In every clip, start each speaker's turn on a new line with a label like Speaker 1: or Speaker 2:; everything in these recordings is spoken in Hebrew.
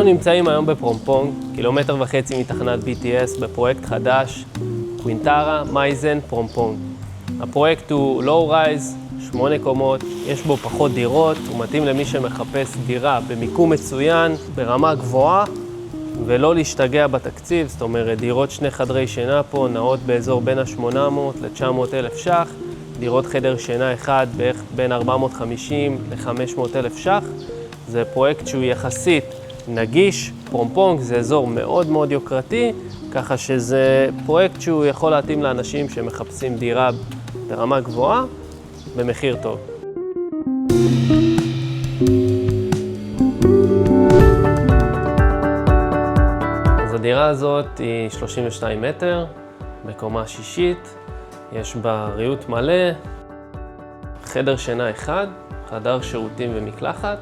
Speaker 1: אנחנו נמצאים היום בפרומפונג, 1.5 קילומטר מתחנת BTS, בפרויקט חדש, קווינטרה, מייזן, פרומפונג. הפרויקט הוא לואו רייז, 8 קומות, יש בו פחות דירות, הוא מתאים למי שמחפש דירה במיקום מצוין, ברמה גבוהה, ולא להשתגע בתקציב, זאת אומרת, דירות 2 חדרי שינה פה נעות באזור בין ה-800 ל-900 אלף ש"ח, דירות חדר שינה אחד בערך בין 450 ל-500 אלף ש"ח. זה פרויקט שהוא יחסית נגיש, פרומפונג זה אזור מאוד מאוד יוקרתי, ככה שזה פרויקט שהוא יכול להתאים לאנשים שמחפשים דירה ברמה גבוהה במחיר טוב. אז הדירה הזאת היא 32 מטר, בקומה שישית, יש בה ריהוט מלא, חדר שינה אחד, חדר שירותים ומקלחת,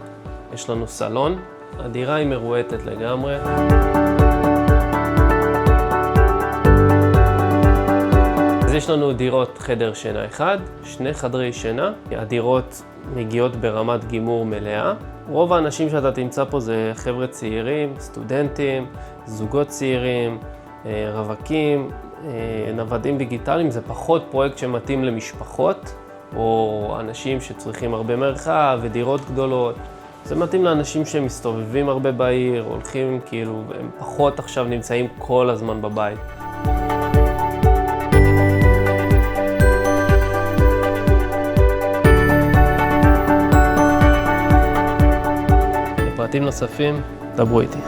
Speaker 1: יש לנו סלון, הדירה היא מרועטת לגמרי. אז יש לנו דירות חדר שינה אחד, 2 חדרי שינה, הדירות מגיעות ברמת גימור מלאה. רוב האנשים שאתה תמצא פה זה חבר'ה צעירים, סטודנטים, זוגות צעירים, רווקים, נוודים דיגיטליים, זה פחות פרויקט שמתאים למשפחות, או אנשים שצריכים הרבה מרחב ודירות גדולות. זה מתאים לאנשים שמסתובבים הרבה בעיר, הולכים כאילו, הם פחות עכשיו נמצאים כל הזמן בבית. לפרטים נוספים, דברו איתי.